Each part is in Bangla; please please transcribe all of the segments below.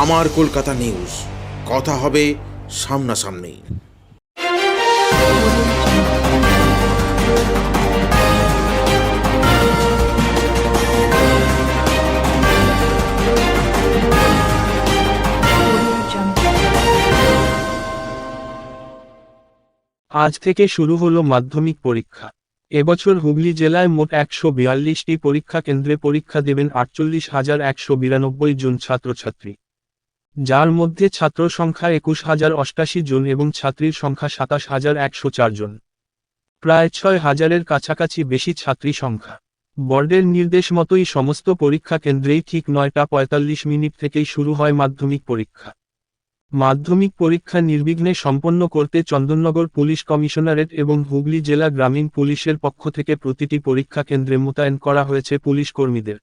আমার কলকাতা নিউজ, কথা হবে সামনাসামনি। আজ থেকে শুরু হলো মাধ্যমিক পরীক্ষা। এবছর হুগলি জেলায় মোট 142টি পরীক্ষা কেন্দ্রে পরীক্ষা দেবেন 48,192 জন ছাত্রছাত্রী, যার মধ্যে ছাত্র সংখ্যা 21,088 জন এবং ছাত্রীর সংখ্যা 27,104 জন। প্রায় 6,000-এর কাছাকাছি বেশি ছাত্রী সংখ্যা। বোর্ডের নির্দেশ মতোই সমস্ত পরীক্ষা কেন্দ্রেই ঠিক 9টা 45 মিনিট থেকেই শুরু হয় মাধ্যমিক পরীক্ষা। মাধ্যমিক পরীক্ষা নির্বিঘ্নে সম্পন্ন করতে চন্দননগর পুলিশ কমিশনারেট এবং হুগলি জেলা গ্রামীণ পুলিশের পক্ষ থেকে প্রতিটি পরীক্ষা কেন্দ্রে মোতায়েন করা হয়েছে পুলিশ কর্মীদের।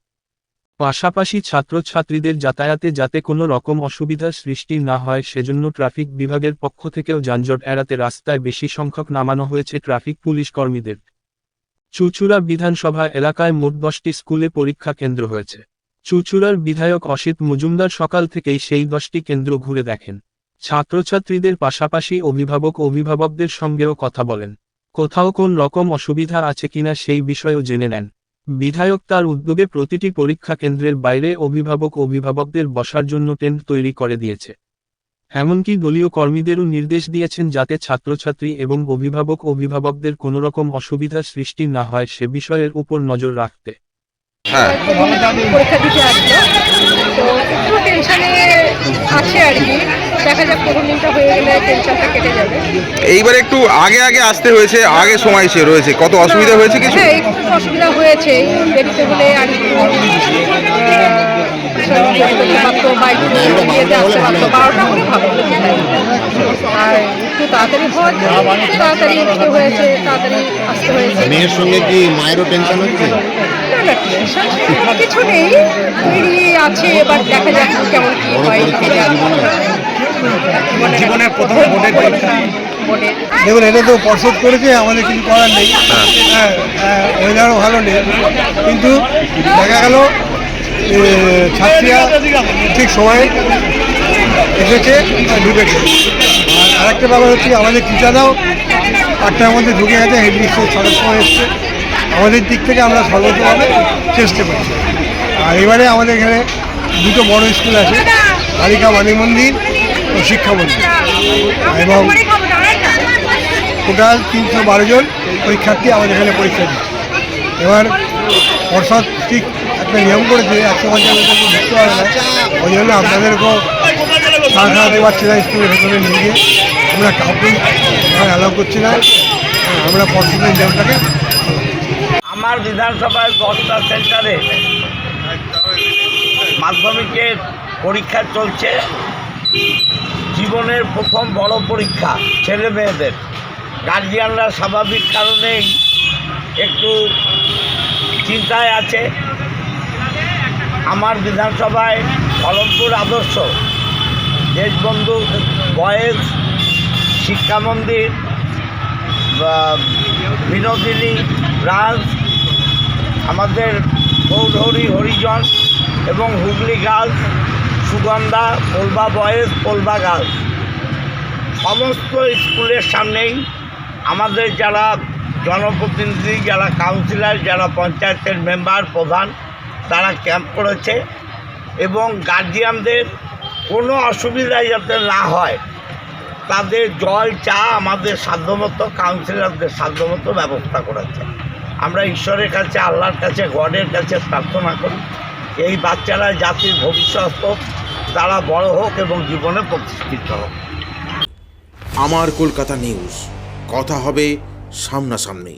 পাশাপাশি ছাত্রছাত্রীদের যাতায়াতে যাতে কোনো রকম অসুবিধার সৃষ্টি না হয় সেজন্য ট্রাফিক বিভাগের পক্ষ থেকেও যানজট এড়াতে রাস্তায় বেশি সংখ্যক নামানো হয়েছে ট্রাফিক পুলিশ কর্মীদের। চুঁচুড়া বিধানসভা এলাকায় মোট 10টি স্কুলে পরীক্ষা কেন্দ্র হয়েছে। চুঁচুড়ার বিধায়ক অসিত মজুমদার সকাল থেকেই সেই 10টি কেন্দ্র ঘুরে দেখেন। ছাত্রছাত্রীদের পাশাপাশি অভিভাবকদের সঙ্গেও কথা বলেন। কোথাও কোন রকম অসুবিধা আছে কিনা সেই বিষয়েও জেনে নেন। বিধায়ক তার উদ্যোগে প্রতিটি পরীক্ষা কেন্দ্রের বাইরে অভিভাবকদের বসার জন্য টেন্ট তৈরি করে দিয়েছে। এমনকি দলীয় কর্মীদেরও নির্দেশ দিয়েছেন যাতে ছাত্রছাত্রী এবং অভিভাবকদের কোনোরকম অসুবিধার সৃষ্টি না হয় সে বিষয়ের উপর নজর রাখতে। পরীক্ষা দিতে আসলো, তো একটু টেনশনে আছে আর কি। দেখা যাক প্রথম দিনটা হয়ে গেলে টেনশনটা কেটে যাবে। এইবার একটু আগে আসতে হয়েছে, আগে সময় রয়েছে, কত অসুবিধা হয়েছে কিছু? হ্যাঁ, একটু অসুবিধা হয়েছে দেখতে হলে, আর আর একটু তাড়াতাড়ি তাড়াতাড়ি হয়েছে, তাড়াতাড়ি আসতে হয়েছে। মেয়ের সঙ্গে কি মায়েরও টেনশন হচ্ছে? কিছু নেই, আছে, এবার দেখা যাক কেমন কি হয়। জীবনের প্রথম বোর্ডের পরীক্ষা। দেখুন, এটা তো পর্ষদ করেছে, আমাদের কিছু করার নেই। ওয়েদারও ভালো নেই, কিন্তু দেখা গেল ছাত্রীরা ঠিক সময়ে এসেছে, ঢুকেছে। আর আরেকটা ব্যাপার হচ্ছে আমাদের টিচাররাও 8টার মধ্যে ঢুকে গেছে, হেডমিস্ট্রেস 6টার সময় এসছে। আমাদের দিক থেকে আমরা সর্বতভাবে চেষ্টা করছি। আর এবারে আমাদের এখানে দুটো বড় স্কুল আছে, কালিকা বাণী মন্দির ও শিক্ষা মন্দির, এবং টোটাল 312 জন পরীক্ষার্থী আমাদের এখানে পরীক্ষা দিচ্ছে। এবার পর্ষদ ঠিক একটা নিয়ম করেছে 150 মিটার ঢুকতে পারে না, ওই জন্য আপনাদেরকেও সারা দেওয়ার ছিল স্কুলের ভেতরে নিয়ে গিয়ে। আমরা কাউকেই অ্যালাউ করছি না, আমরা পর্ষদের নিয়মটাকে। আমার বিধানসভায় 10টা সেন্টারে মাধ্যমিকের পরীক্ষা চলছে। জীবনের প্রথম বড় পরীক্ষা ছেলে মেয়েদের। গার্জিয়ানরা স্বাভাবিক কারণেই একটু চিন্তায় আছে। আমার বিধানসভায় কলমপুর আদর্শ, দেশবন্ধু বয়েজ, শিক্ষা মন্দির, বিনোদিনী ব্রাঞ্চ, আমাদের গৌরহরি হরিজন এবং Hooghly girls, Sugandha, Polba boys, Polba girls, সমস্ত স্কুলের সামনেই আমাদের যারা জনপ্রতিনিধি, যারা কাউন্সিলর, যারা পঞ্চায়েতের মেম্বার প্রধান, তারা ক্যাম্প করেছে এবং গার্জিয়ানদের কোনো অসুবিধা যাতে না হয় তাদের জল চা আমাদের সাধ্যমতো, কাউন্সিলরদের সাধ্যমতো ব্যবস্থা করেছে। আমরা ঈশ্বরের কাছে, আল্লাহর কাছে, গডের কাছে প্রার্থনা করি এই বাচ্চারা জাতির ভবিষ্যৎ হোক, তারা বড় হোক এবং জীবনে প্রতিষ্ঠিত হোক। আমার কলকাতা নিউজ, কথা হবে সামনাসামনি।